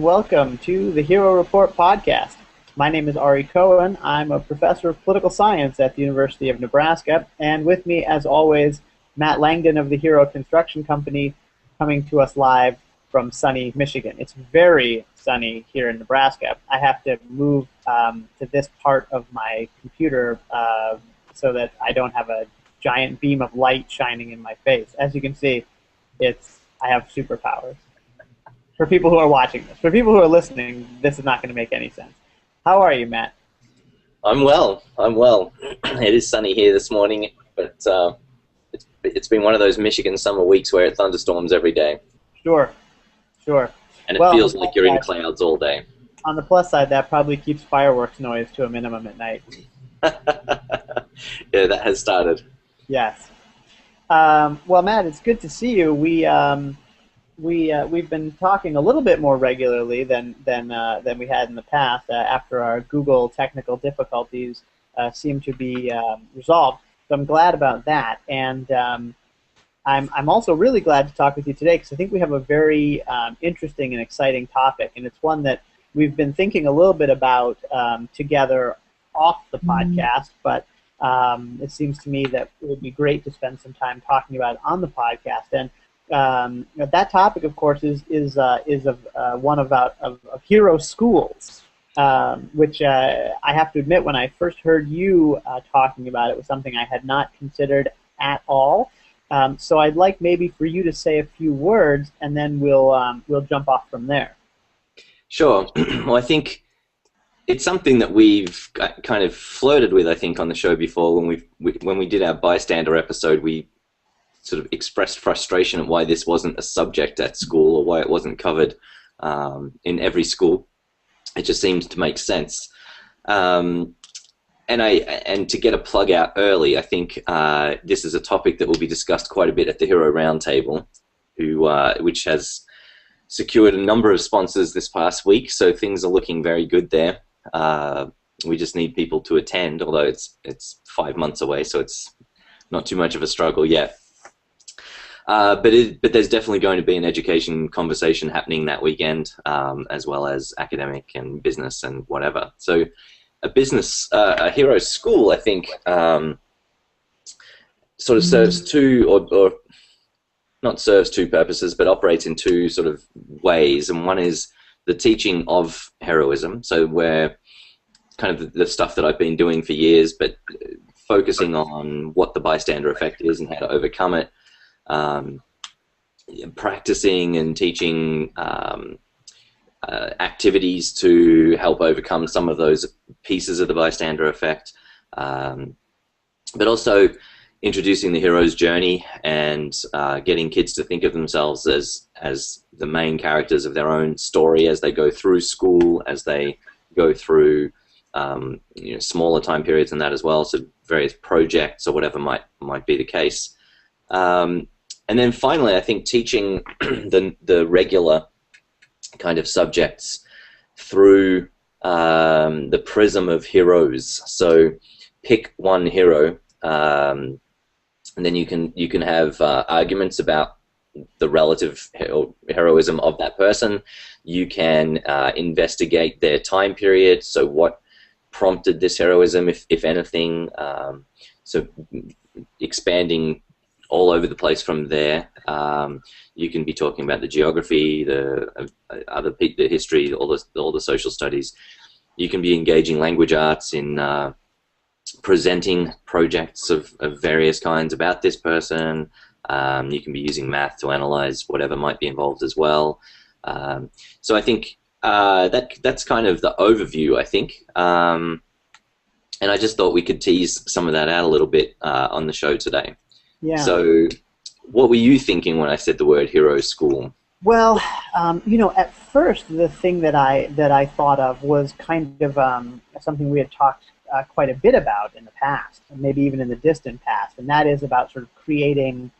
and welcome to the Hero Report podcast. My name is Ari Cohen. I'm a professor of political science at the University of Nebraska, and with me, as always, Matt Langdon of the Hero Construction Company, coming to us live from sunny Michigan. It's very sunny here in Nebraska. I have to move to this part of my computer so that I don't have a giant beam of light shining in my face. As you can see, I have superpowers. For people who are watching this. For people who are listening, this is not going to make any sense. How are you, Matt? I'm well. It is sunny here this morning, but it's been one of those Michigan summer weeks where it thunderstorms every day. Sure. And it feels like you're in clouds all day. On the plus side, that probably keeps fireworks noise to a minimum at night. Yeah, that has started. Yes. Well, Matt, it's good to see you. We've been talking a little bit more regularly than we had in the past after our Google technical difficulties seem to be resolved. So I'm glad about that, and I'm also really glad to talk with you today because I think we have a very interesting and exciting topic, and it's one that we've been thinking a little bit about together off the podcast, but it seems to me that it would be great to spend some time talking about it on the podcast. And that topic, of course, is one of hero schools, which I have to admit, when I first heard you talking about it, was something I had not considered at all. So I'd like maybe for you to say a few words, and then we'll jump off from there. Sure. Well, I think it's something that we've kind of flirted with, I think, on the show before. When we did our bystander episode, we sort of expressed frustration at why this wasn't a subject at school, or why it wasn't covered in every school. It just seems to make sense. And to get a plug out early, I think this is a topic that will be discussed quite a bit at the Hero Roundtable, which has secured a number of sponsors this past week, so things are looking very good there. We just need people to attend, although it's 5 months away, so it's not too much of a struggle yet. But there's definitely going to be an education conversation happening that weekend, as well as academic and business and whatever. So a hero school, I think, sort of serves two, or not serves two purposes, but operates in two sort of ways. And one is the teaching of heroism, so where kind of the stuff that I've been doing for years, but focusing on what the bystander effect is and how to overcome it. Practicing and teaching activities to help overcome some of those pieces of the bystander effect, but also introducing the hero's journey and getting kids to think of themselves as the main characters of their own story as they go through school, as they go through smaller time periods and that as well, so various projects or whatever might be the case. And then finally, I think teaching the regular kind of subjects through the prism of heroes. So pick one hero, and then you can have arguments about the relative heroism of that person. You can investigate their time period. So what prompted this heroism, if anything? So expanding all over the place from there. You can be talking about the geography, the history, all the social studies. You can be engaging language arts in presenting projects of various kinds about this person. You can be using math to analyze whatever might be involved as well. So I think that's kind of the overview, I think. And I just thought we could tease some of that out a little bit on the show today. Yeah. So what were you thinking when I said the word hero school? Well, at first the thing that I thought of was kind of something we had talked quite a bit about in the past, maybe even in the distant past, and that is about sort of creating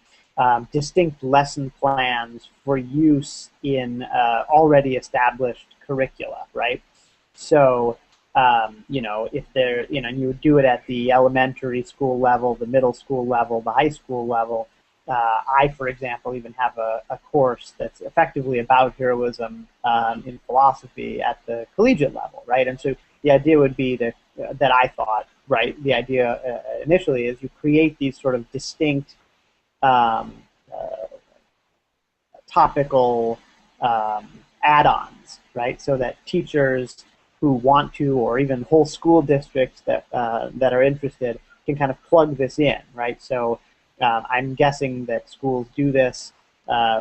distinct lesson plans for use in already established curricula, right? So, if they're, and you would do it at the elementary school level, the middle school level, the high school level, I, for example, even have a course that's effectively about heroism in philosophy at the collegiate level, right? And so the idea would be that I thought, right, the idea initially is you create these sort of distinct um, uh, topical um, add-ons, right? So that teachers who want to, or even whole school districts that are interested, can kind of plug this in, right? So I'm guessing that schools do this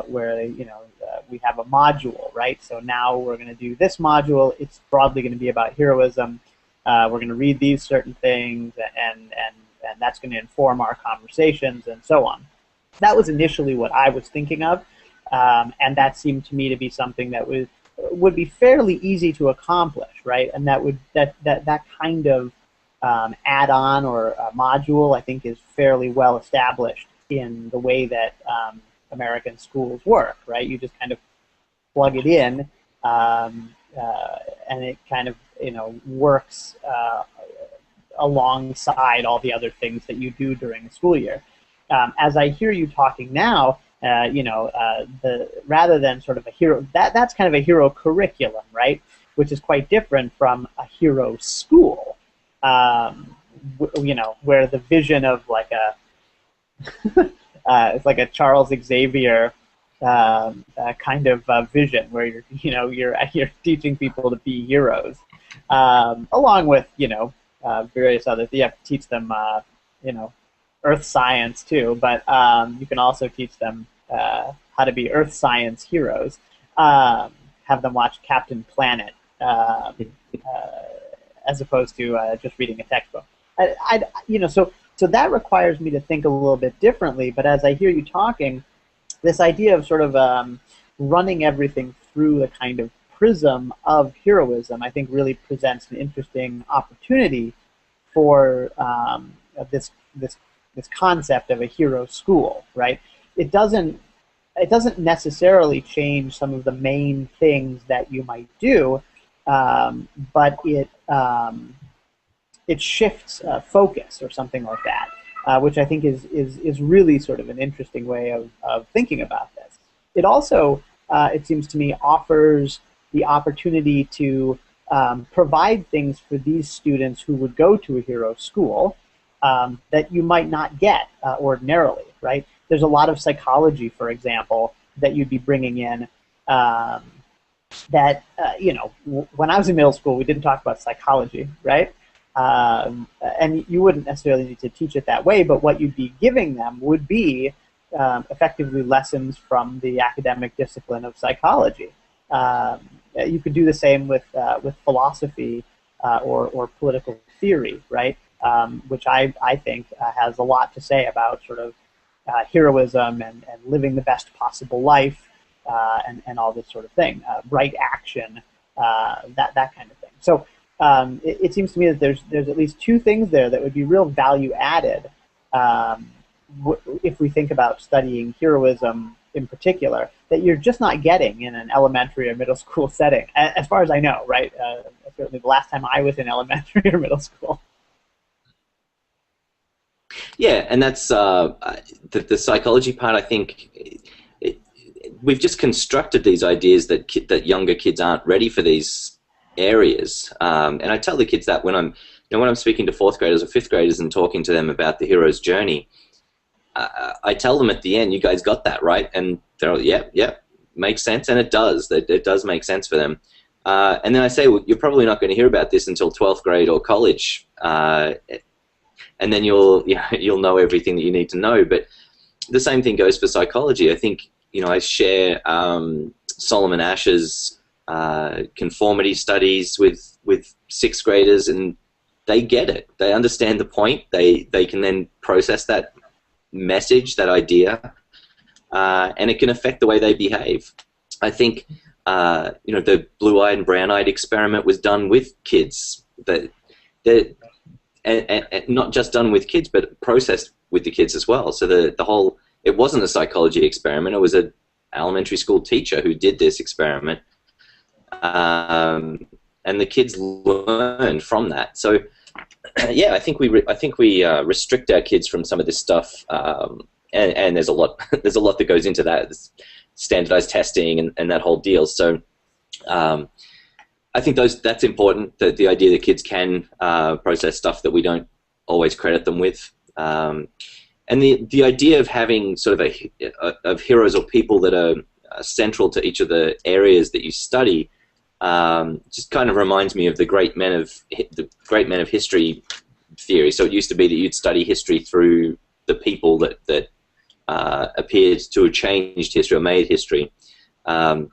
where we have a module, right? So now we're going to do this module. It's broadly going to be about heroism. We're going to read these certain things, and that's going to inform our conversations and so on. That was initially what I was thinking of, and that seemed to me to be something that would be fairly easy to accomplish, right? And that kind of add-on or module, I think, is fairly well established in the way that American schools work, right? You just kind of plug it in, and it kind of works alongside all the other things that you do during the school year. As I hear you talking now, rather than sort of a hero, that's kind of a hero curriculum, right? Which is quite different from a hero school, where the vision of like a it's like a Charles Xavier kind of vision, where you're teaching people to be heroes, along with various other. You have to teach them earth science too, but you can also teach them how to be earth science heroes. Have them watch Captain Planet as opposed to just reading a textbook. So that requires me to think a little bit differently. But as I hear you talking, this idea of sort of running everything through a kind of prism of heroism, I think, really presents an interesting opportunity for this concept of a hero school, right? It doesn't necessarily change some of the main things that you might do, but it shifts focus or something like that, which I think is really sort of an interesting way of thinking about this. It also, it seems to me, offers the opportunity to provide things for these students who would go to a hero school that you might not get ordinarily, right? There's a lot of psychology, for example, that you'd be bringing in that, when I was in middle school, we didn't talk about psychology, right? And you wouldn't necessarily need to teach it that way, but what you'd be giving them would be effectively lessons from the academic discipline of psychology. You could do the same with philosophy or political theory, right? Which I think has a lot to say about sort of heroism and living the best possible life and all this sort of thing, right action, that kind of thing. So it seems to me that there's at least two things there that would be real value added if we think about studying heroism in particular, that you're just not getting in an elementary or middle school setting, as far as I know, right? Certainly the last time I was in elementary or middle school. Yeah, and that's the psychology part. I think we've just constructed these ideas that younger kids aren't ready for these areas, and I tell the kids that when I'm speaking to fourth graders or fifth graders and talking to them about the hero's journey. I tell them at the end, you guys got that, right? And they're all, yeah, makes sense, and it does. It does make sense for them. And then I say, well, you're probably not going to hear about this until 12th grade or college, and then you'll know everything that you need to know. But the same thing goes for psychology. I think I share Solomon Ash's conformity studies with sixth graders, and they get it. They understand the point. They can then process that message, that idea, and it can affect the way they behave. I think the blue-eyed and brown-eyed experiment was done with kids, and not just done with kids, but processed with the kids as well. So it wasn't a psychology experiment. It was an elementary school teacher who did this experiment, and the kids learned from that. So yeah, I think we restrict our kids from some of this stuff and there's a lot there's a lot that goes into that, standardized testing and that whole deal. So I think that's important, the idea that kids can process stuff that we don't always credit them with. And the idea of having sort of heroes or people that are central to each of the areas that you study just kind of reminds me of the great men of history theory. So it used to be that you'd study history through the people that appeared to have changed history or made history. The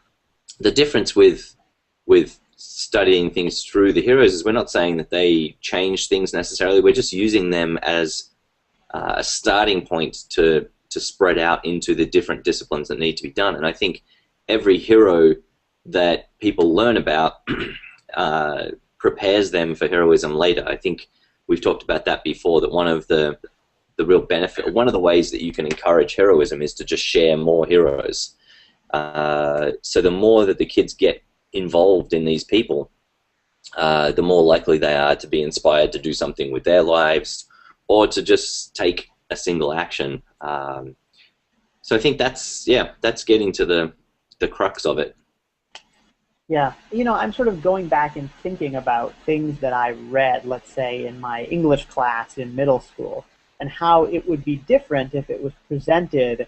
difference with studying things through the heroes is we're not saying that they change things necessarily. We're just using them as a starting point to spread out into the different disciplines that need to be done. And I think every hero that people learn about prepares them for heroism later. I think we've talked about that before, that one of the real benefit, one of the ways that you can encourage heroism is to just share more heroes. So the more that the kids get involved in these people, the more likely they are to be inspired to do something with their lives or to just take a single action. So I think that's getting to the crux of it. Yeah, I'm sort of going back and thinking about things that I read, let's say, in my English class in middle school, and how it would be different if it was presented,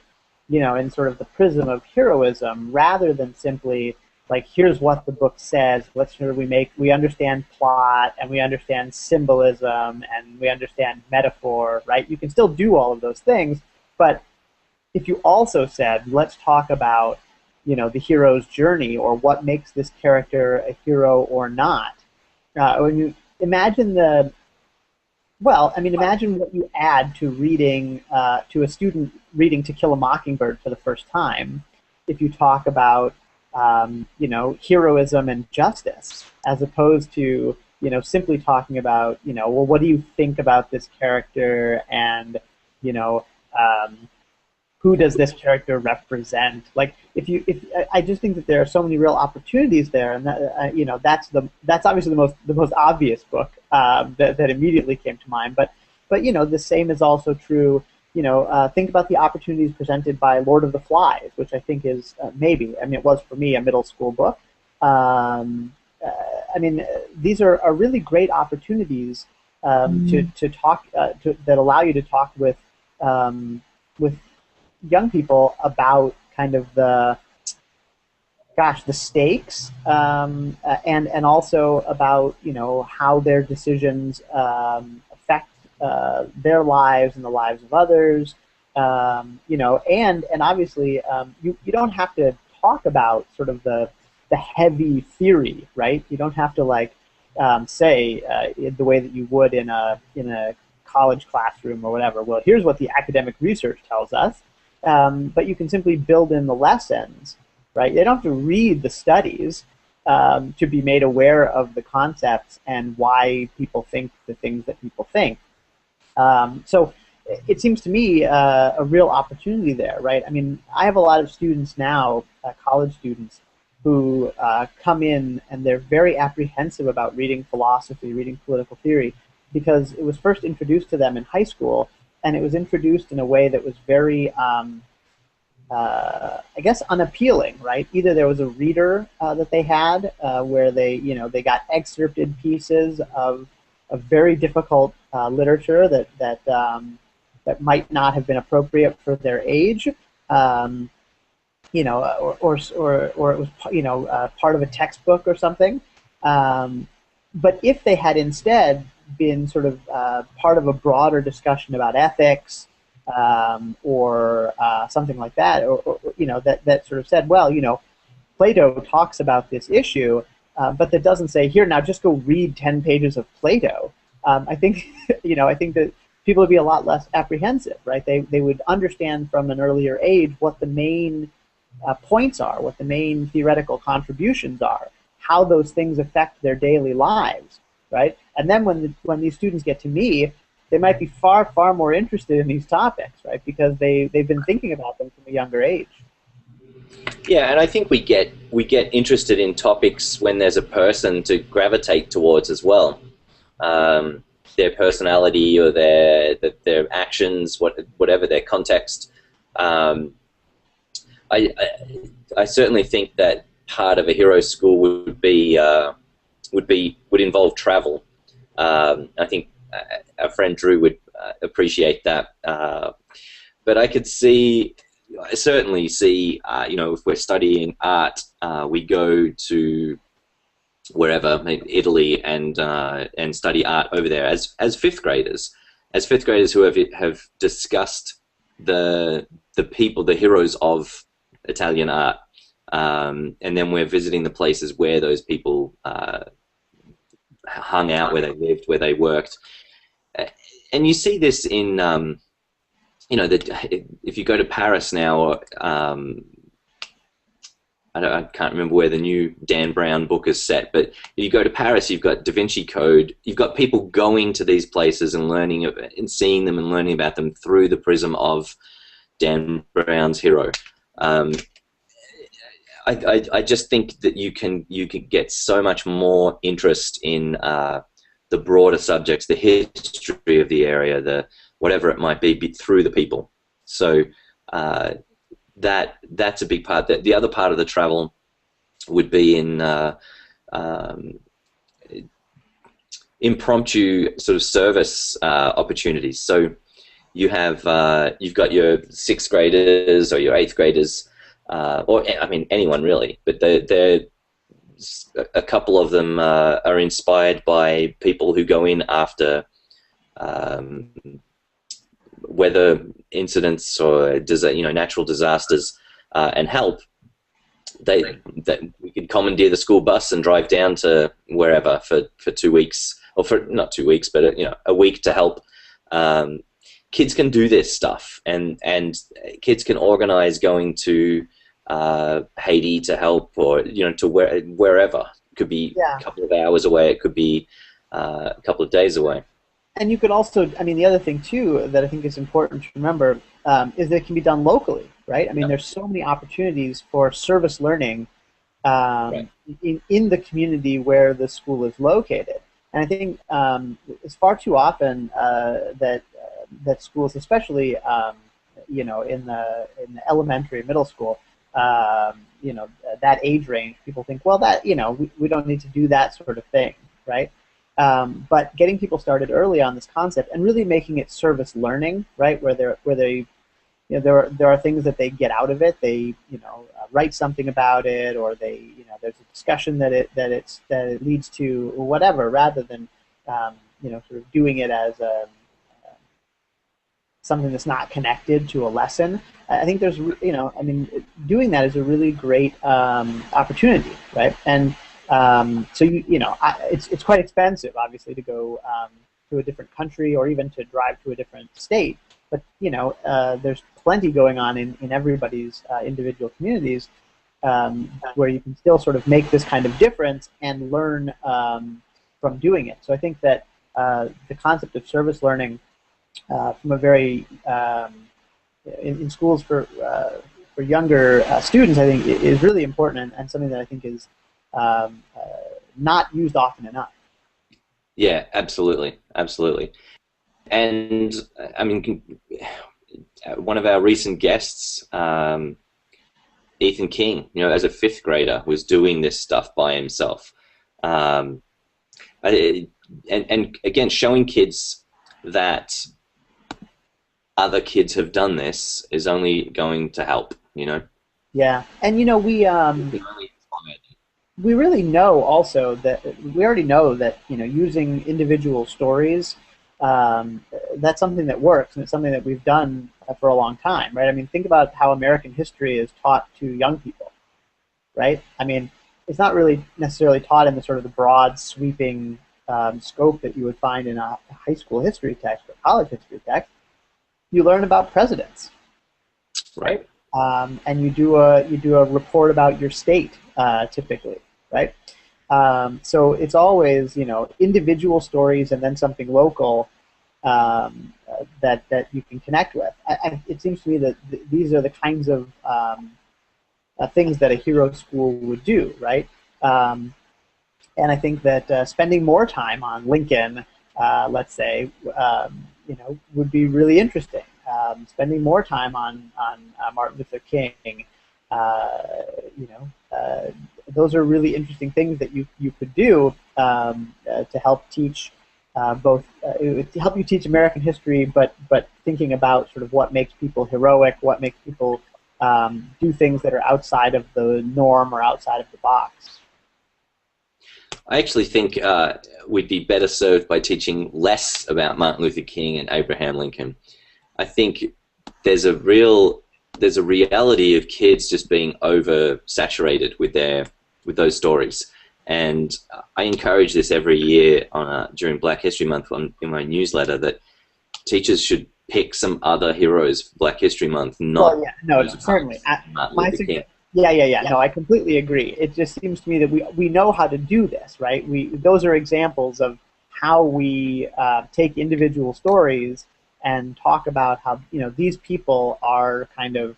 in sort of the prism of heroism, rather than simply like, here's what the book says. Let's sure we understand plot, and we understand symbolism, and we understand metaphor, right? You can still do all of those things, but if you also said, let's talk about the hero's journey, or what makes this character a hero or not. When you imagine imagine what you add to reading, to a student reading To Kill a Mockingbird for the first time, if you talk about, heroism and justice, as opposed to, simply talking about, well, what do you think about this character, and, who does this character represent? Like, I just think that there are so many real opportunities there, and that, that's obviously the most obvious book that immediately came to mind. But the same is also true. Think about the opportunities presented by Lord of the Flies, which I think is it was for me a middle school book. These are really great opportunities to talk that allow you to talk with young people about kind of the stakes, and also about how their decisions affect their lives and the lives of others, and obviously you don't have to talk about sort of the heavy theory, right? You don't have to say the way that you would in a college classroom or whatever. Well, here's what the academic research tells us. But you can simply build in the lessons, right? They don't have to read the studies to be made aware of the concepts and why people think the things that people think. So it seems to me a real opportunity there, right? I mean, I have a lot of students now, college students, who come in and they're very apprehensive about reading philosophy, reading political theory, because it was first introduced to them in high school. And it was introduced in a way that was very, I guess, unappealing, right? Either there was a reader that they had where they got excerpted pieces of very difficult literature that might not have been appropriate for their age, or it was part of a textbook or something. But if they had instead been sort of part of a broader discussion about ethics, or something like that, or that sort of said, well, Plato talks about this issue, but that doesn't say, here, now just go read 10 pages of Plato. I think I think that people would be a lot less apprehensive, right? They would understand from an earlier age what the main points are, what the main theoretical contributions are, how those things affect their daily lives, right? And then when these students get to me, they might be far, far more interested in these topics, right? Because they've been thinking about them from a younger age. Yeah, and I think we get interested in topics when there's a person to gravitate towards as well. Their personality or their actions, whatever their context. Um, I certainly think that part of a hero school would involve travel. I think our friend Drew would appreciate that. But I certainly see, if we're studying art, we go to wherever, maybe Italy, and study art over there as fifth graders who have discussed the people, the heroes of Italian art, and then we're visiting the places where those people hung out, where they lived, where they worked, and you see this in if you go to Paris now, I can't remember where the new Dan Brown book is set, but if you go to Paris, you've got Da Vinci Code. You've got people going to these places and learning and seeing them and learning about them through the prism of Dan Brown's hero. I just think that you can get so much more interest in the broader subjects, the history of the area, the whatever it might be through the people. So that's a big part. The other part of the travel would be in impromptu sort of service opportunities. So you've got your sixth graders or your eighth graders, or I mean anyone really, but they're a couple of them are inspired by people who go in after weather incidents or natural disasters and help. We could commandeer the school bus and drive down to wherever for 2 weeks, or for not 2 weeks, but a week to help. Kids can do this stuff, and kids can organize going to Haiti to help, or to wherever. It could be a couple of hours away. It could be a couple of days away. And you could also, I mean, the other thing too that I think is important to remember is that it can be done locally, right? I mean, there's so many opportunities for service learning right. in the community where the school is located. And I think it's far too often that schools, especially in the elementary, middle school, that age range, people think, well, that we don't need to do that sort of thing, right? But getting people started early on this concept and really making it service learning, right, where there are things that they get out of it. They write something about it, or there's a discussion that it leads to whatever, rather than sort of doing it as something that's not connected to a lesson. I think there's doing that is a really great opportunity, right? And so it's quite expensive, obviously, to go to a different country or even to drive to a different state. But there's plenty going on in everybody's individual communities where you can still sort of make this kind of difference and learn from doing it. So I think that the concept of service learning from a very in schools for younger students, I think, is really important and something that I think is not used often enough. Yeah, absolutely. And I mean, one of our recent guests, Ethan King, as a fifth grader, was doing this stuff by himself. And again, showing kids that other kids have done this is only going to help, Yeah, and we really know also that we already know that using individual stories, that's something that works, and it's something that we've done for a long time, right? I mean, think about how American history is taught to young people, right? I mean, it's not really necessarily taught in the sort of the broad, sweeping scope that you would find in a high school history text or college history text. You learn about presidents, right? And you do a report about your state, typically, right? So it's always individual stories and then something local that you can connect with. It seems to me that these are the kinds of things that a hero school would do, right? And I think that spending more time on Lincoln, let's say, would be really interesting. spending more time on Martin Luther King. Uh, you know, those are really interesting things that you could do to help teach to help you teach American history, but thinking about sort of what makes people heroic, what makes people do things that are outside of the norm or outside of the box. I actually think we'd be better served by teaching less about Martin Luther King and Abraham Lincoln. I think there's a reality of kids just being oversaturated with those stories, and I encourage this every year during Black History Month in my newsletter, that teachers should pick some other heroes for Black History Month, not well, yeah, no, certainly. Martin Luther King. Yeah. No, I completely agree. It just seems to me that we know how to do this, right? Those are examples of how we take individual stories and talk about how these people are kind of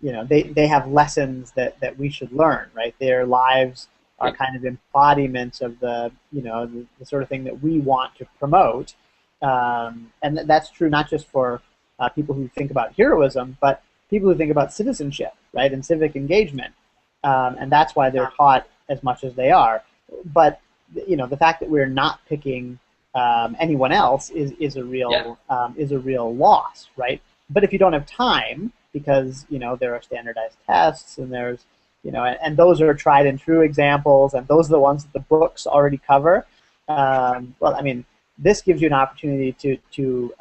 they have lessons that we should learn, right? Their lives are kind of embodiments of the sort of thing that we want to promote, and that's true not just for people who think about heroism, but people who think about citizenship, right, and civic engagement, and that's why they're taught as much as they are. But the fact that we're not picking anyone else is a real loss, right? But if you don't have time, because there are standardized tests and there's and those are tried and true examples, and those are the ones that the books already cover. Well, I mean, this gives you an opportunity to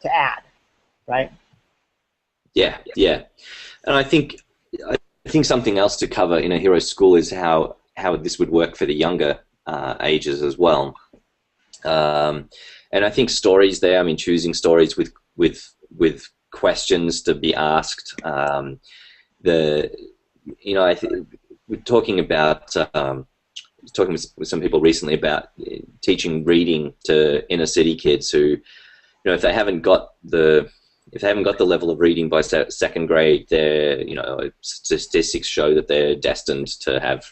add, right? Yeah, and I think something else to cover in a hero school is how this would work for the younger ages as well. And I think stories there. I mean, choosing stories with questions to be asked. I think we're talking about talking with some people recently about teaching reading to inner city kids who, if they haven't got the level of reading by second grade, statistics show that they're destined to have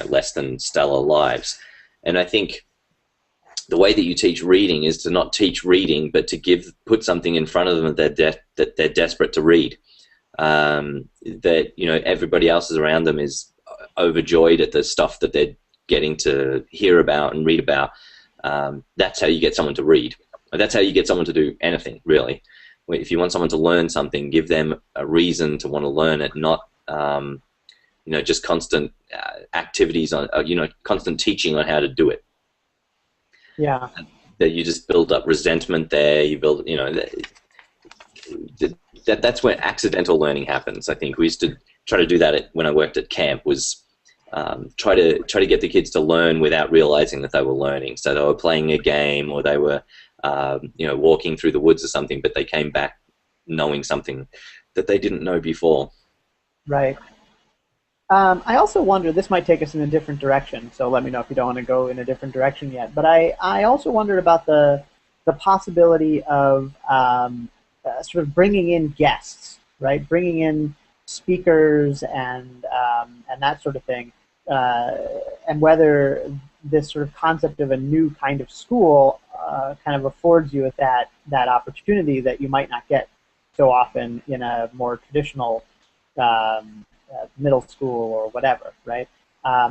less than stellar lives. And I think the way that you teach reading is to not teach reading, but to put something in front of them that they're desperate to read. That everybody else is around them is overjoyed at the stuff that they're getting to hear about and read about. That's how you get someone to read. That's how you get someone to do anything, really. If you want someone to learn something, give them a reason to want to learn it, not just constant activities on constant teaching on how to do it. Yeah. That you just build up resentment there. You build, that's where accidental learning happens. I think we used to try to do that when I worked at camp. Was try to get the kids to learn without realizing that they were learning. So they were playing a game, or they were walking through the woods or something, but they came back knowing something that they didn't know before. Right. I also wonder, this might take us in a different direction, so let me know if you don't want to go in a different direction yet, but I also wondered about the possibility of sort of bringing in guests, right? Bringing in speakers and that sort of thing, and whether this sort of concept of a new kind of school kind of affords you with that opportunity that you might not get so often in a more traditional middle school or whatever, right?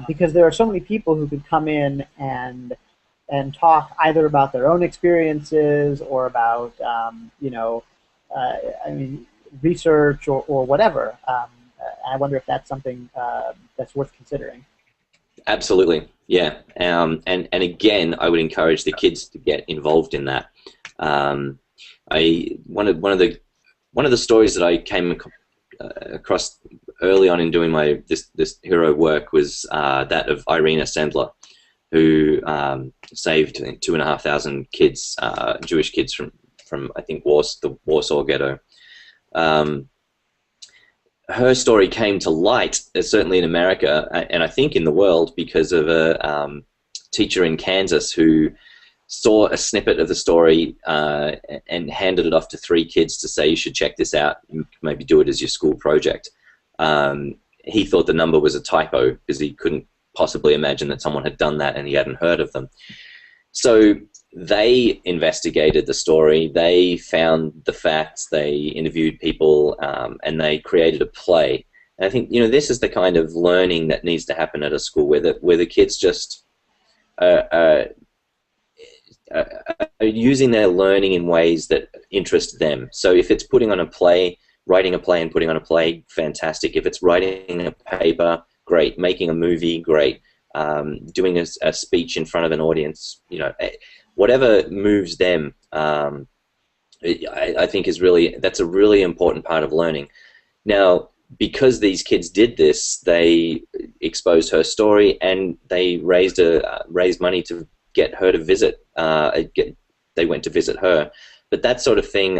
Because there are so many people who could come in and talk either about their own experiences or about research or whatever. I wonder if that's something that's worth considering. Absolutely, yeah. And again, I would encourage the kids to get involved in that. One of the stories that I came across early on in doing this hero work was that of Irina Sendler, who saved 2,500 kids, Jewish kids from I think the Warsaw Ghetto. Her story came to light, certainly in America, and I think in the world, because of a teacher in Kansas who saw a snippet of the story and handed it off to 3 kids to say, you should check this out, and maybe do it as your school project. He thought the number was a typo because he couldn't possibly imagine that someone had done that and he hadn't heard of them. So they investigated the story, they found the facts, they interviewed people, and they created a play. And I think, this is the kind of learning that needs to happen at a school where the kids just are using their learning in ways that interest them. So if it's putting on a play, writing a play and putting on a play, fantastic. If it's writing a paper, great. Making a movie, great. Doing a speech in front of an audience, whatever moves them, I think that's a really important part of learning. Now, because these kids did this, they exposed her story and they raised money to get her to visit. They went to visit her, but that sort of thing.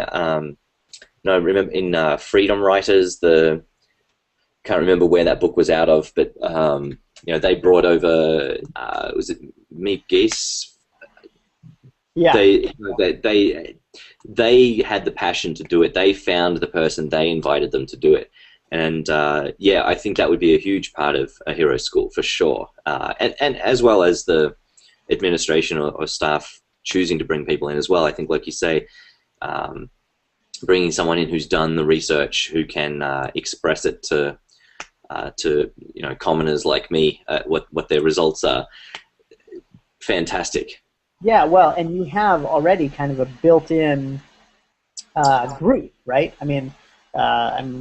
Remember in Freedom Writers, can't remember where that book was out of, but they brought over was it Meep Geese? Yeah. They had the passion to do it. They found the person. They invited them to do it. And I think that would be a huge part of a hero school for sure. And as well as the administration or staff choosing to bring people in as well. I think, like you say, bringing someone in who's done the research, who can express it to commoners like me, what their results are. Fantastic. Yeah, well, and you have already kind of a built-in group, right? I mean,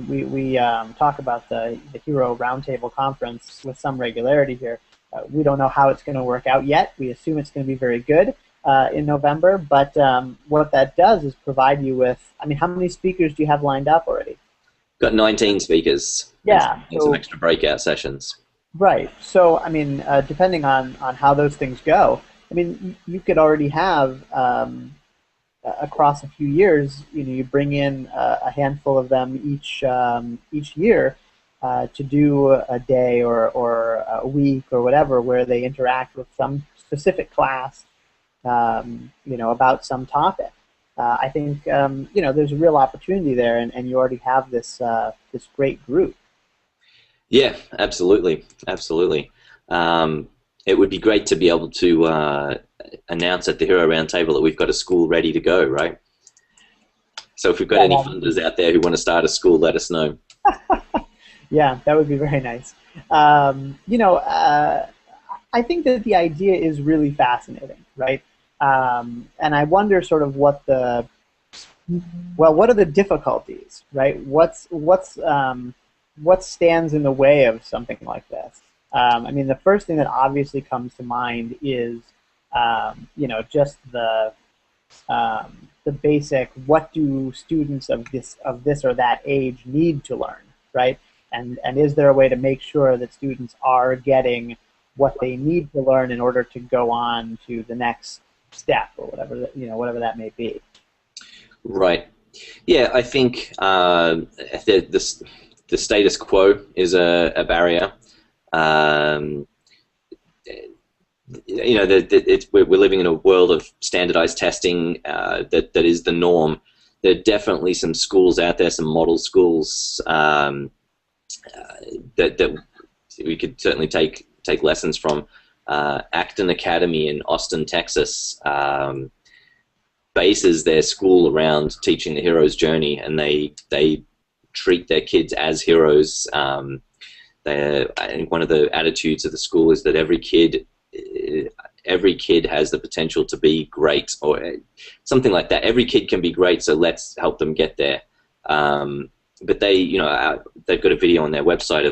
we talk about the Hero Roundtable Conference with some regularity here. We don't know how it's going to work out yet. We assume it's going to be very good in November, but what that does is provide you with, I mean, how many speakers do you have lined up already? Got 19 speakers. Yeah. And some extra breakout sessions. Right. So, I mean, depending on how those things go, I mean, you could already have, across a few years, you bring in a handful of them each year to do a day or a week or whatever where they interact with some specific class, about some topic. I think, there's a real opportunity there, and you already have this great group. Yeah, absolutely. Absolutely. It would be great to be able to announce at the Hero Roundtable that we've got a school ready to go, right? So if we've got any funders out there who want to start a school, let us know. Yeah, that would be very nice. I think that the idea is really fascinating, right? And I wonder sort of what are the difficulties, right? What stands in the way of something like this? I mean, the first thing that obviously comes to mind is, just the basic, what do students of this or that age need to learn, right? And is there a way to make sure that students are getting what they need to learn in order to go on to the next step or whatever that may be? Right. Yeah, I think the status quo is a barrier. We're living in a world of standardized testing that is the norm. There are definitely some schools out there, some model schools that we could certainly take lessons from. Acton Academy in Austin, Texas, bases their school around teaching the hero's journey, and they treat their kids as heroes. I think one of the attitudes of the school is that every kid has the potential to be great, or something like that. Every kid can be great, so let's help them get there. But they've got a video on their website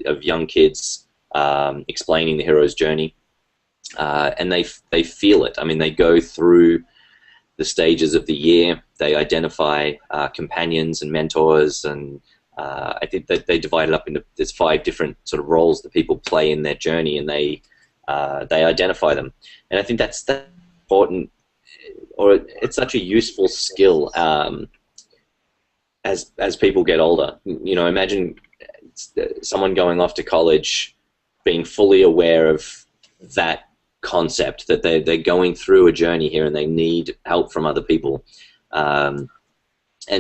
of young kids explaining the hero's journey, and they feel it. I mean, they go through the stages of the year. They identify companions and mentors, and I think that they divide it up into there's 5 different sort of roles that people play in their journey, and they identify them. And I think that's important, or it's such a useful skill as people get older. Imagine someone going off to college being fully aware of that concept, that they're going through a journey here and they need help from other people, and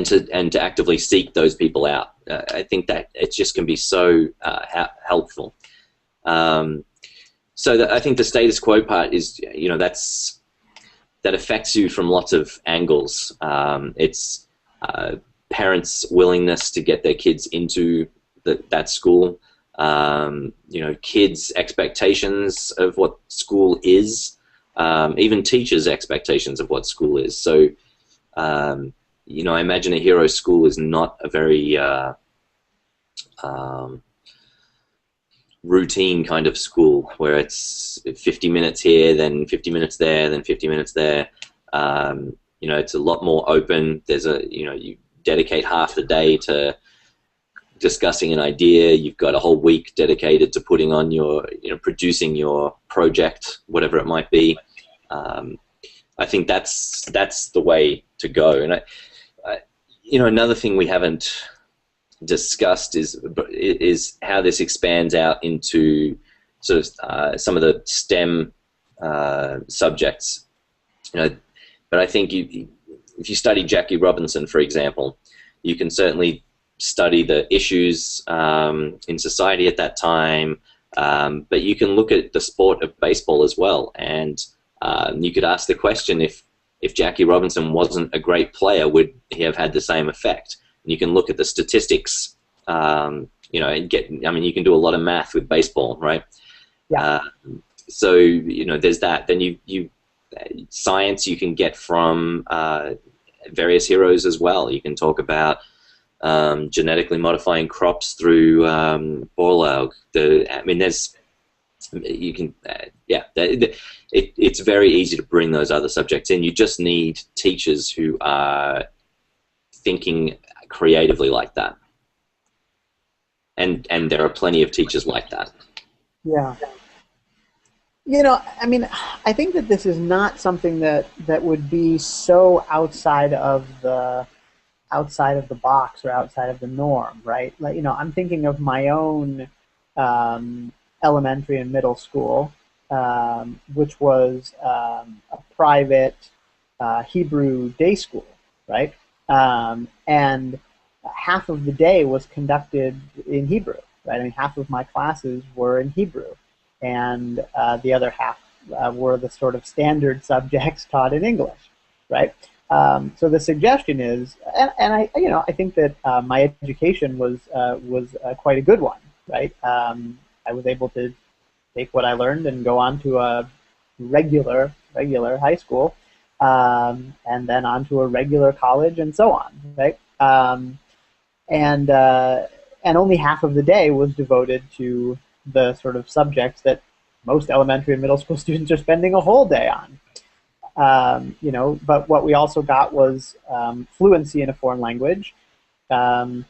to actively seek those people out. I think that it just can be so helpful. So I think the status quo part is, that affects you from lots of angles. It's parents' willingness to get their kids into that school. Kids' expectations of what school is, even teachers' expectations of what school is. So, I imagine a hero school is not a very routine kind of school where it's 50 minutes here, then 50 minutes there, then 50 minutes there. It's a lot more open. You dedicate half the day to discussing an idea. You've got a whole week dedicated to putting on producing your project, whatever it might be. I think that's the way to go. And another thing we haven't discussed is how this expands out into sort of some of the STEM subjects. But I think if you study Jackie Robinson, for example, you can certainly study the issues in society at that time, but you can look at the sport of baseball as well, and you could ask the question, if Jackie Robinson wasn't a great player, would he have had the same effect? And you can look at the statistics, and you can do a lot of math with baseball, right? Yeah. So there's that. Then science you can get from various heroes as well. You can talk about genetically modifying crops through Borlaug. It's very easy to bring those other subjects in. You just need teachers who are thinking creatively like that, and there are plenty of teachers like that. Yeah. I think that this is not something that would be so outside of the box or outside of the norm, right? I'm thinking of my own elementary and middle school, which was a private Hebrew day school, right? And half of the day was conducted in Hebrew, right? Half of my classes were in Hebrew, and the other half were the sort of standard subjects taught in English, right? So the suggestion is, and I think that my education was quite a good one, right? I was able to take what I learned and go on to a regular high school, and then on to a regular college, and so on, right? And only half of the day was devoted to the sort of subjects that most elementary and middle school students are spending a whole day on. But what we also got was fluency in a foreign language, and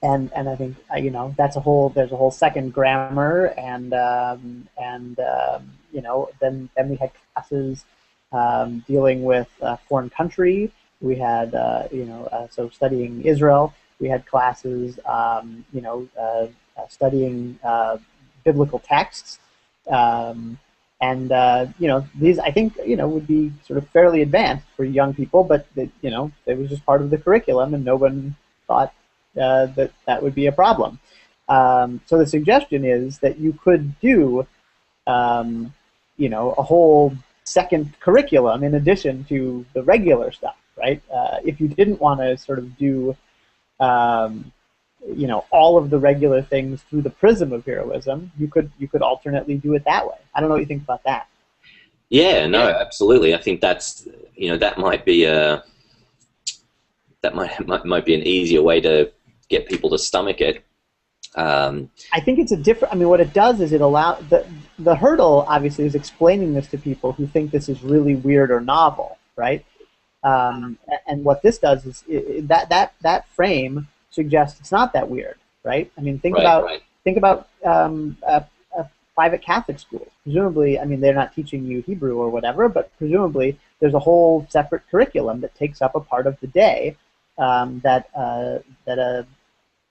I think there's a whole second grammar, and then we had classes dealing with foreign country. We had so studying Israel. We had classes studying biblical texts. These I think would be sort of fairly advanced for young people, but it was just part of the curriculum, and no one thought that would be a problem. So the suggestion is that you could do a whole second curriculum in addition to the regular stuff, right? If you didn't want to sort of do all of the regular things through the prism of heroism, you could alternately do it that way. I don't know what you think about that. Yeah, no, absolutely. I think that's that might be might be an easier way to get people to stomach it. I think it's a different. What it does is it allows the hurdle. Obviously, is explaining this to people who think this is really weird or novel, right? And what this does is that frame suggests it's not that weird, right? Think about private Catholic schools. Presumably, they're not teaching you Hebrew or whatever, but presumably there's a whole separate curriculum that takes up a part of the day that a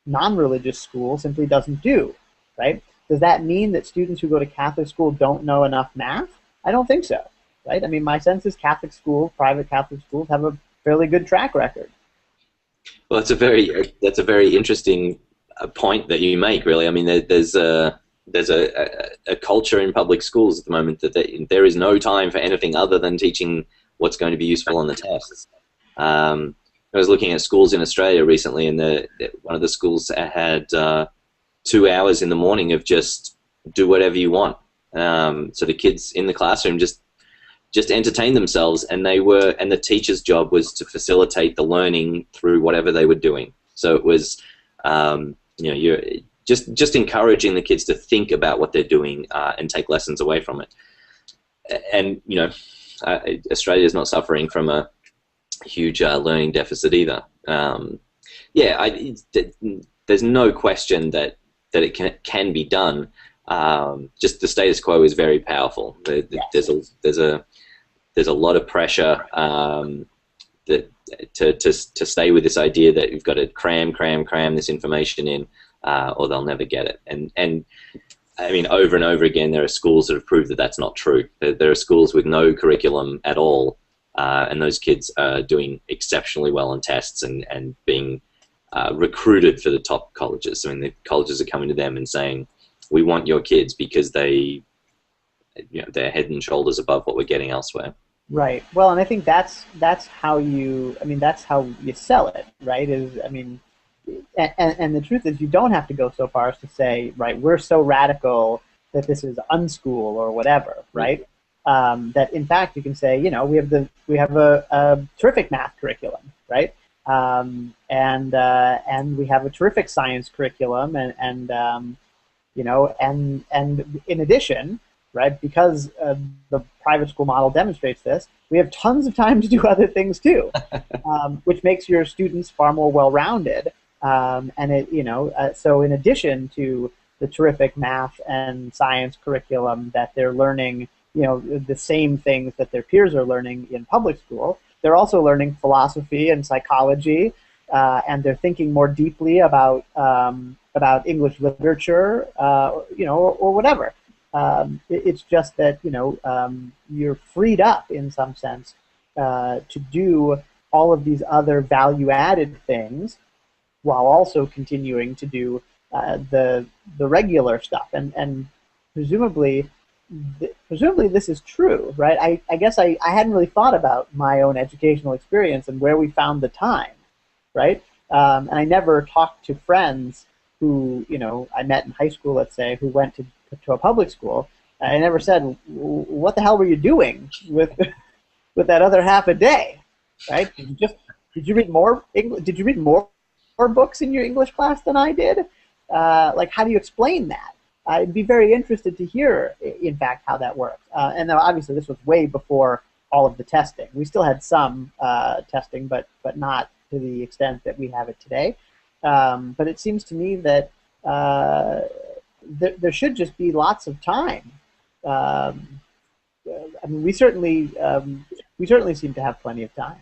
non-religious school simply doesn't do, right? Does that mean that students who go to Catholic school don't know enough math? I don't think so, right? My sense is private Catholic schools have a fairly good track record. Well, that's a very interesting point that you make, really. There's a culture in public schools at the moment that there is no time for anything other than teaching what's going to be useful on the tests. I was looking at schools in Australia recently, and one of the schools had 2 hours in the morning of just do whatever you want. So the kids in the classroom just entertain themselves, and the teacher's job was to facilitate the learning through whatever they were doing. So it was, you're just encouraging the kids to think about what they're doing and take lessons away from it. And Australia is not suffering from a huge learning deficit either. There's no question that it can be done. Just the status quo is very powerful. There's a lot of pressure to stay with this idea that you've got to cram this information in, or they'll never get it. And I mean, over and over again, there are schools that have proved that that's not true. There are schools with no curriculum at all, and those kids are doing exceptionally well on tests and being recruited for the top colleges. I mean, the colleges are coming to them and saying, "We want your kids because they're head and shoulders above what we're getting elsewhere." Right. Well, and I think that's how you sell it, right? And the truth is, you don't have to go so far as to say, right, we're so radical that this is unschool or whatever, right? That in fact you can say, we have a terrific math curriculum, right? And we have a terrific science curriculum, and in addition, right, because the private school model demonstrates this, we have tons of time to do other things too, which makes your students far more well-rounded. So in addition to the terrific math and science curriculum that they're learning, the same things that their peers are learning in public school, they're also learning philosophy and psychology, and they're thinking more deeply about English literature, or whatever. It's just that you're freed up in some sense to do all of these other value-added things, while also continuing to do the regular stuff, and presumably this is true, right? I guess I hadn't really thought about my own educational experience and where we found the time, right? And I never talked to friends who I met in high school, let's say, who went to a public school. I never said, "What the hell were you doing with with that other half a day?" Right? Did you read more English? Did you read more books in your English class than I did? How do you explain that? I'd be very interested to hear, in fact, how that works. And now, obviously, this was way before all of the testing. We still had some testing, but not to the extent that we have it today. But it seems to me that there should just be lots of time. We certainly seem to have plenty of time.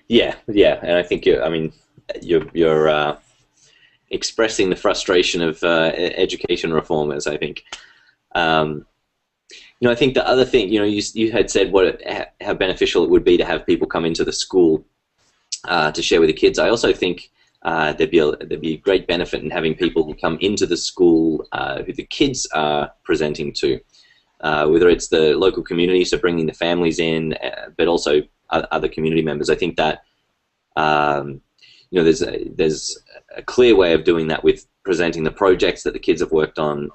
Yeah, and I think you're expressing the frustration of education reformers, I think. I think the other thing, you had said how beneficial it would be to have people come into the school to share with the kids. I also think there'd be a great benefit in having people who come into the school who the kids are presenting to, whether it's the local community, so bringing the families in, but also other community members. I think that there's a clear way of doing that with presenting the projects that the kids have worked on,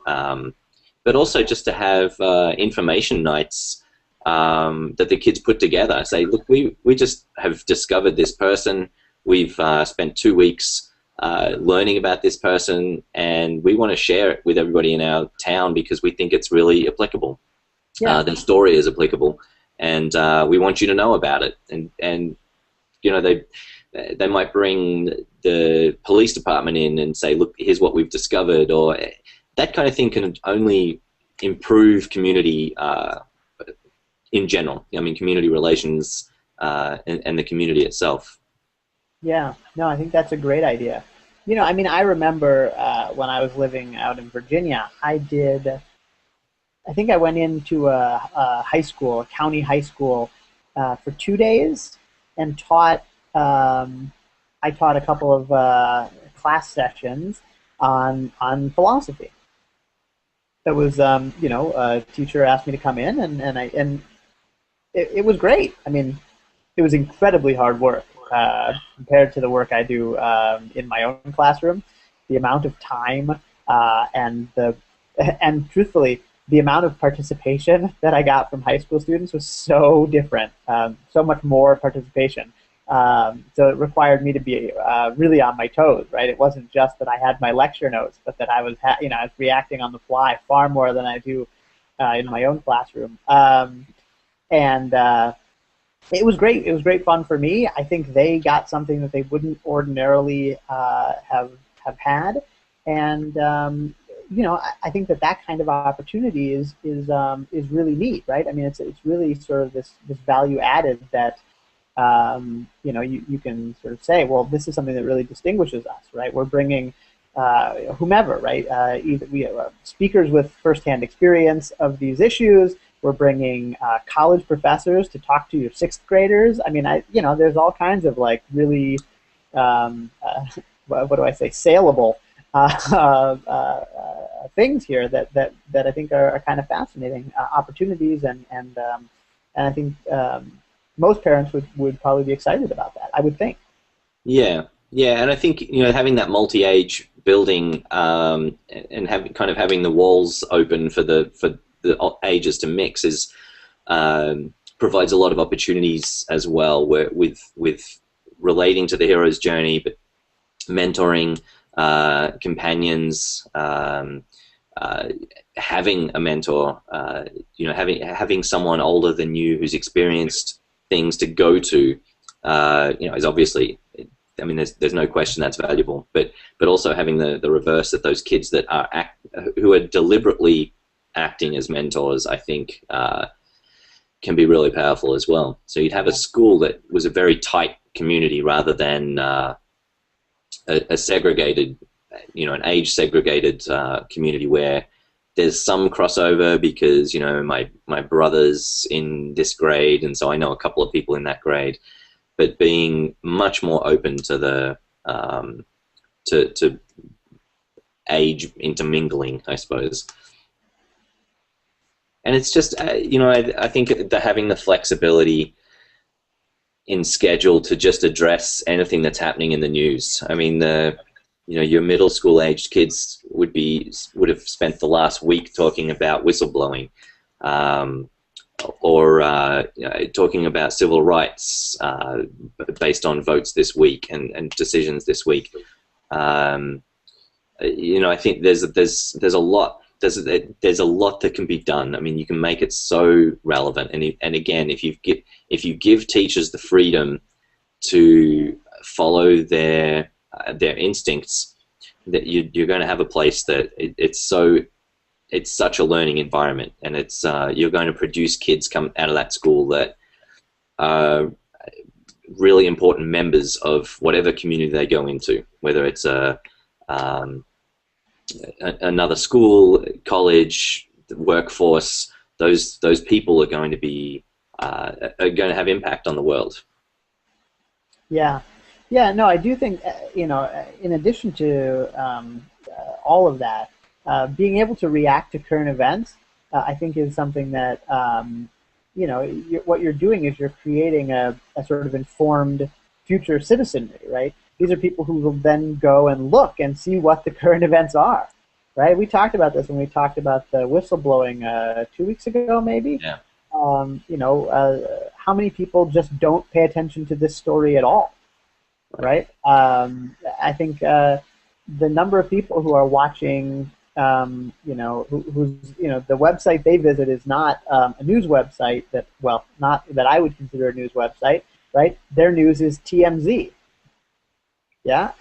but also just to have information nights that the kids put together. Say, look, we just have discovered this person. We've spent 2 weeks learning about this person, and we want to share it with everybody in our town because we think it's really applicable. Yeah. Their story is applicable, and we want you to know about it. And they might bring the police department in and say, look, here's what we've discovered, or that kind of thing can only improve community in general. Community relations and the community itself. Yeah, no, I think that's a great idea. I remember when I was living out in Virginia, I think I went into a high school, a county high school, for 2 days and taught. I taught a couple of class sessions on philosophy. It was, a teacher asked me to come in, and it was great. it was incredibly hard work compared to the work I do in my own classroom. The amount of time and the and truthfully, the amount of participation that I got from high school students was so different, so much more participation. So it required me to be really on my toes, right? It wasn't just that I had my lecture notes, but that I was, I was reacting on the fly far more than I do in my own classroom. And it was great. It was great fun for me. I think they got something that they wouldn't ordinarily have had, and I think that kind of opportunity is really neat, right? I mean, it's really sort of this value added that you can sort of say, well, this is something that really distinguishes us, right? We're bringing whomever, right? Either we have speakers with firsthand experience of these issues. We're bringing college professors to talk to your sixth graders. I mean, there's all kinds of like really, what do I say, saleable things here that I think are kind of fascinating opportunities, and I think most parents would probably be excited about that, I would think. Yeah, yeah, and I think having that multi-age building and having the walls open for the ages to mix is provides a lot of opportunities as well, where with relating to the hero's journey, but mentoring, companions, having a mentor, having someone older than you who's experienced things to go to, is obviously, I mean, there's no question that's valuable, but also having the reverse, that those kids that who are deliberately acting as mentors, I think can be really powerful as well. So you'd have a school that was a very tight community rather than a segregated, an age segregated community where there's some crossover because my brother's in this grade, and so I know a couple of people in that grade, but being much more open to the to age intermingling, I suppose. And it's just I think that having the flexibility in schedule to just address anything that's happening in the news. I mean, your middle school aged kids would have spent the last week talking about whistleblowing, or talking about civil rights based on votes this week and decisions this week. I think there's a lot. There's a lot that can be done. I mean, you can make it so relevant, and again, if you give teachers the freedom to follow their instincts, that you're going to have a place that it's such a learning environment, and you're going to produce kids come out of that school that are really important members of whatever community they go into, whether it's another school, college, workforce. Those people are going to be have impact on the world. Yeah, yeah. No, I do think in addition to all of that, being able to react to current events, I think is something that what you're doing is you're creating a sort of informed future citizenry, right? These are people who will then go and look and see what the current events are, right? We talked about this when we talked about the whistleblowing 2 weeks ago, maybe. Yeah. How many people just don't pay attention to this story at all, right? I think the number of people who are watching, who's the website they visit is not a news website not that I would consider a news website, right? Their news is TMZ. Yeah.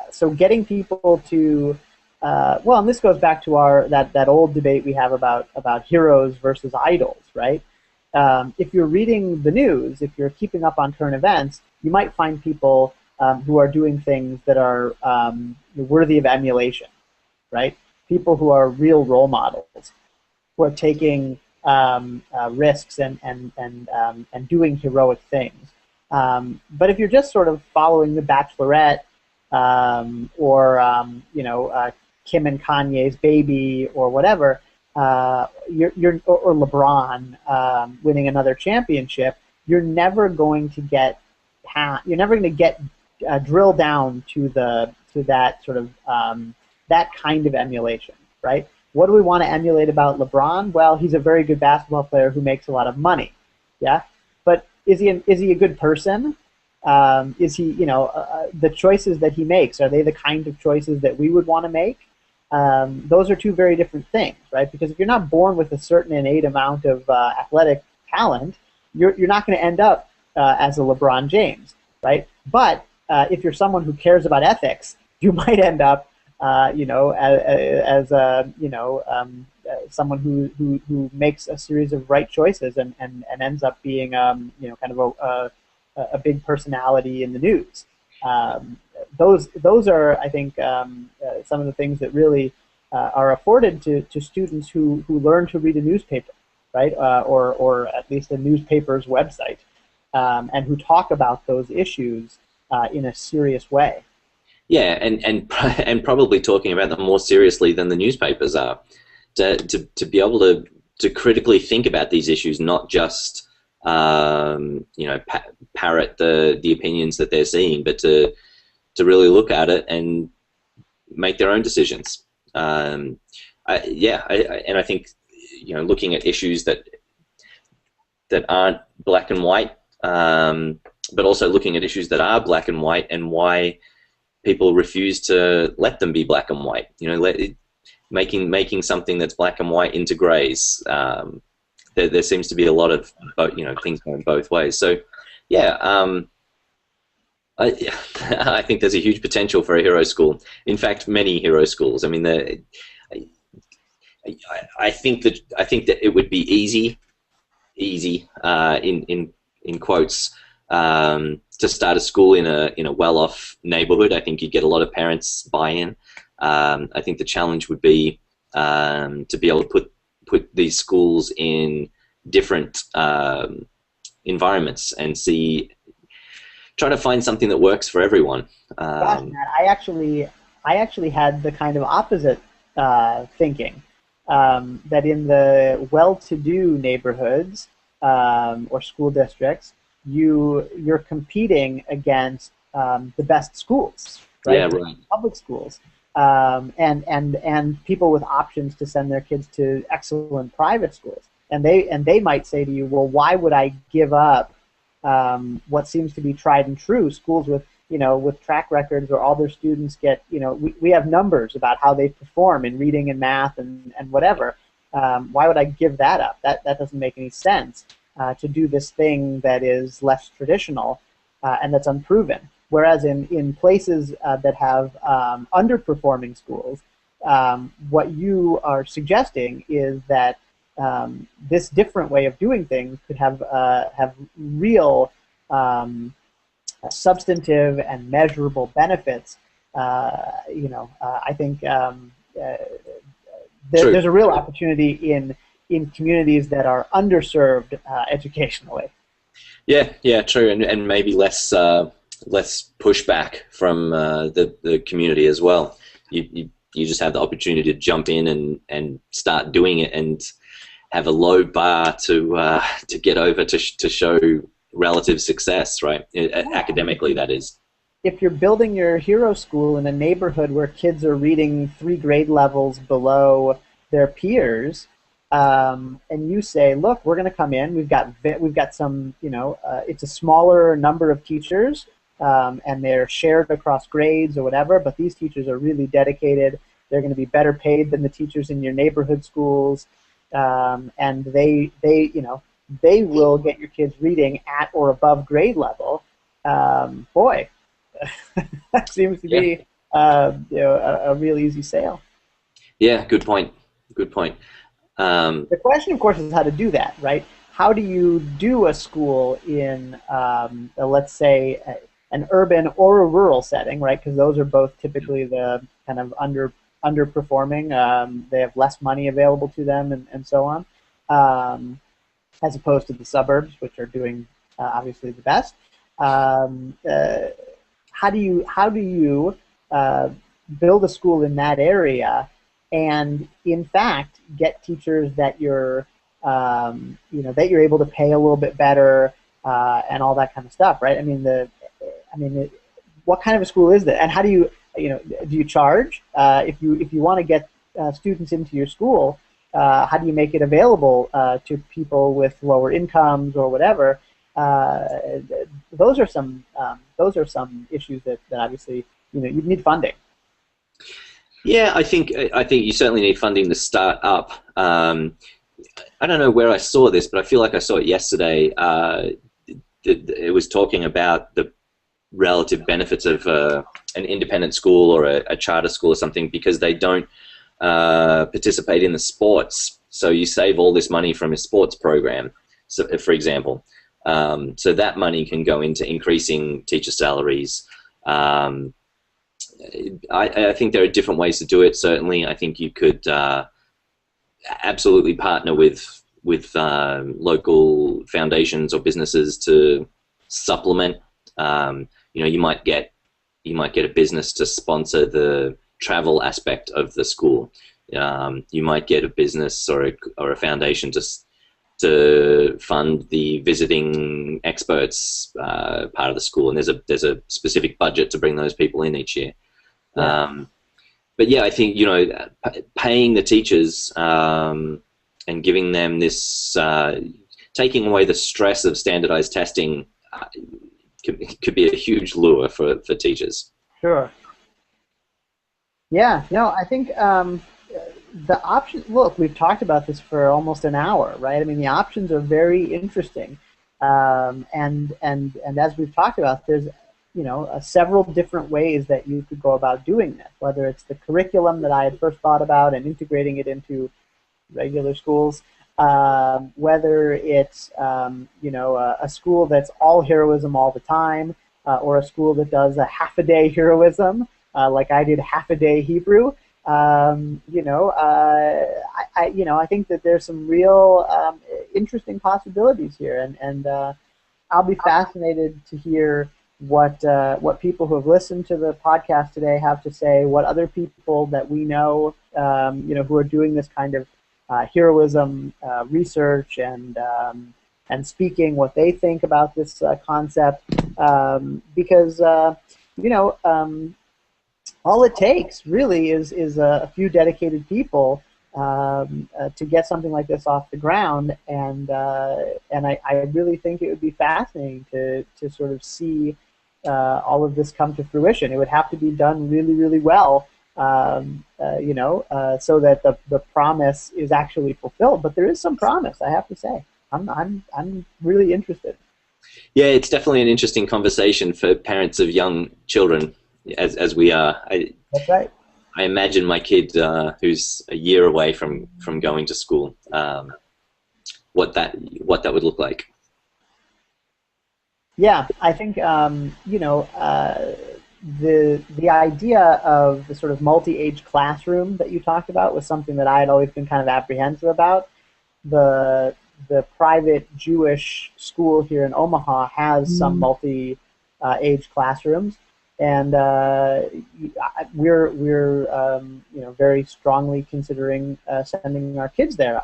So getting people to, and this goes back to that old debate we have about heroes versus idols, right? If you're reading the news, if you're keeping up on current events, you might find people who are doing things that are worthy of emulation, right? People who are real role models, who are taking risks and doing heroic things. But if you're just sort of following The Bachelorette or Kim and Kanye's baby or whatever, or LeBron winning another championship, you're never going to get drill down to that sort of that kind of emulation, right? What do we want to emulate about LeBron? Well, he's a very good basketball player who makes a lot of money, yeah. But is he a good person? Is he, the choices that he makes, are they the kind of choices that we would want to make? Those are two very different things, right? Because if you're not born with a certain innate amount of athletic talent, you're not going to end up as a LeBron James, right? But if you're someone who cares about ethics, you might end up, someone who makes a series of right choices and ends up being, kind of a big personality in the news. Those are, I think, some of the things that really are afforded to students who learn to read a newspaper, right, or at least a newspaper's website, and who talk about those issues in a serious way. Yeah, and probably talking about them more seriously than the newspapers are. To be able to critically think about these issues, not just parrot the opinions that they're seeing, but to really look at it and make their own decisions. And I think looking at issues that aren't black and white, but also looking at issues that are black and white and why people refuse to let them be black and white. Making something that's black and white into grays. There seems to be a lot of things going both ways. So yeah, I think there's a huge potential for a hero school. In fact, many hero schools. I mean, I think that it would be easy in quotes to start a school in a well-off neighborhood. I think you'd get a lot of parents buy-in. I think the challenge would be to be able to put these schools in different environments and try to find something that works for everyone. Gosh, Matt, I actually had the kind of opposite thinking, that in the well-to-do neighborhoods or school districts, you're competing against the best schools, right? Yeah, right. Public schools, and people with options to send their kids to excellent private schools, and they might say to you, well, why would I give up what seems to be tried and true schools with track records where all their students get, we have numbers about how they perform in reading and math and whatever. Why would I give that up? That doesn't make any sense. To do this thing that is less traditional and that's unproven. Whereas in places that have underperforming schools, what you are suggesting is that this different way of doing things could have real substantive and measurable benefits. I think there's a real opportunity in communities that are underserved educationally. Yeah, true, and maybe less pushback from the community as well. You just have the opportunity to jump in and start doing it and have a low bar to get over to show relative success, right? Academically, that is. If you're building your hero school in a neighborhood where kids are reading 3 grade levels below their peers, and you say, look, we're going to come in. We've got some, it's a smaller number of teachers, and they're shared across grades or whatever. But these teachers are really dedicated. They're going to be better paid than the teachers in your neighborhood schools, and they will get your kids reading at or above grade level. Boy, that seems to be a real easy sale. Yeah, good point. Good point. The question, of course, is how to do that, right? How do you do a school in, let's say, an urban or a rural setting, right? Because those are both typically the kind of underperforming. They have less money available to them, and so on, as opposed to the suburbs, which are doing obviously the best. How do you build a school in that area and in fact get teachers that you're able to pay a little bit better, and all that kind of stuff, right? I mean, what kind of a school is that, and how do you, do you charge? If you want to get students into your school, how do you make it available to people with lower incomes or whatever? Uh, those are some issues that obviously you need funding. Yeah, I think you certainly need funding to start up. I don't know where I saw this, but I feel like I saw it yesterday. It was talking about the relative benefits of an independent school or a charter school or something because they don't participate in the sports. So you save all this money from a sports program, so, for example. So that money can go into increasing teacher salaries. I think there are different ways to do it. Certainly, I think you could absolutely partner with local foundations or businesses to supplement. You might get a business to sponsor the travel aspect of the school. You might get a business or a foundation to fund the visiting experts part of the school, and there's a specific budget to bring those people in each year. Yeah. But yeah, I think paying the teachers and giving them this, taking away the stress of standardized testing, could be a huge lure for teachers. Sure. Yeah, no, I think the option. Look, we've talked about this for almost an hour, right? I mean, the options are very interesting, and as we've talked about, there's several different ways that you could go about doing this. Whether it's the curriculum that I had first thought about and integrating it into regular schools, whether it's a school that's all heroism all the time, or a school that does a half a day heroism, like I did half a day Hebrew. I think that there's some real interesting possibilities here, and I'll be fascinated to hear what people who have listened to the podcast today have to say, what other people that we know, who are doing this kind of heroism research and speaking, what they think about this concept, because all it takes really is a few dedicated people to get something like this off the ground, and I really think it would be fascinating to sort of see all of this come to fruition. It would have to be done really, really well, so that the promise is actually fulfilled. But there is some promise, I have to say. I'm really interested. Yeah, it's definitely an interesting conversation for parents of young children, as we are. That's right. I imagine my kid, who's a year away from going to school, what that would look like. Yeah, I think the idea of the sort of multi-age classroom that you talked about was something that I had always been kind of apprehensive about. The private Jewish school here in Omaha has some multi-age classrooms, and we're very strongly considering sending our kids there.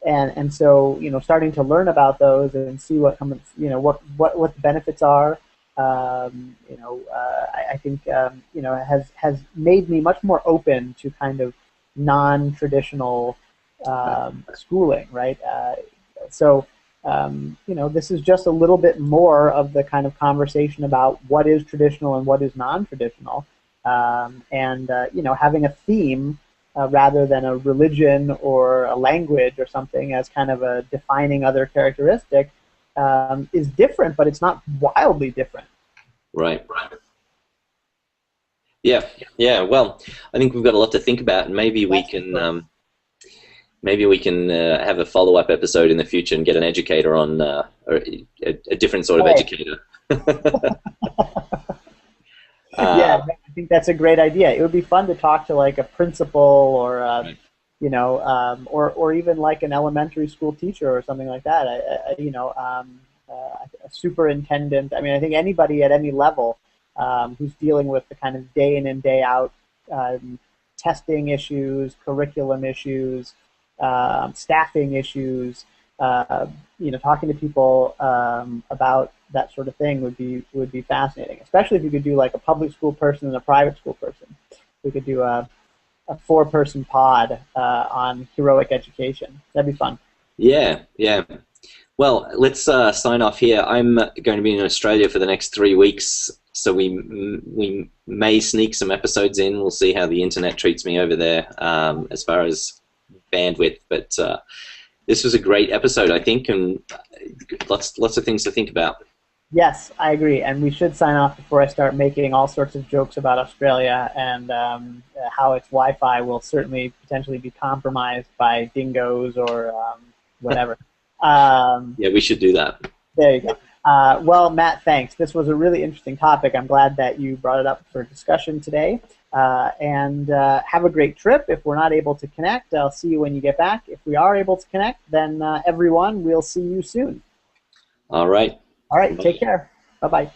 And so starting to learn about those and see what comes, what the benefits are, I think has made me much more open to kind of non-traditional schooling, right? This is just a little bit more of the kind of conversation about what is traditional and what is non-traditional, having a theme rather than a religion or a language or something as kind of a defining other characteristic is different, but it's not wildly different. Right. Yeah. Yeah. Well, I think we've got a lot to think about, and maybe we can have a follow-up episode in the future and get an educator on, or a different sort of educator. Yeah, I think that's a great idea. It would be fun to talk to like a principal or Right. or even like an elementary school teacher or something like that. A superintendent. I mean, I think anybody at any level who's dealing with the kind of day in and day out testing issues, curriculum issues, staffing issues, talking to people about that sort of thing would be fascinating, especially if you could do like a public school person and a private school person. We could do a four-person pod on heroic education. That'd be fun. Yeah, yeah. Well, let's sign off here. I'm going to be in Australia for the next 3 weeks, so we may sneak some episodes in. We'll see how the internet treats me over there as far as bandwidth. But this was a great episode, I think, and lots of things to think about. Yes, I agree, and we should sign off before I start making all sorts of jokes about Australia and how its Wi-Fi will certainly potentially be compromised by dingoes or whatever. Yeah, we should do that. There you go. Well, Matt, thanks. This was a really interesting topic. I'm glad that you brought it up for discussion today. And have a great trip. If we're not able to connect, I'll see you when you get back. If we are able to connect, then everyone, we'll see you soon. All right. All right, take care. Bye-bye.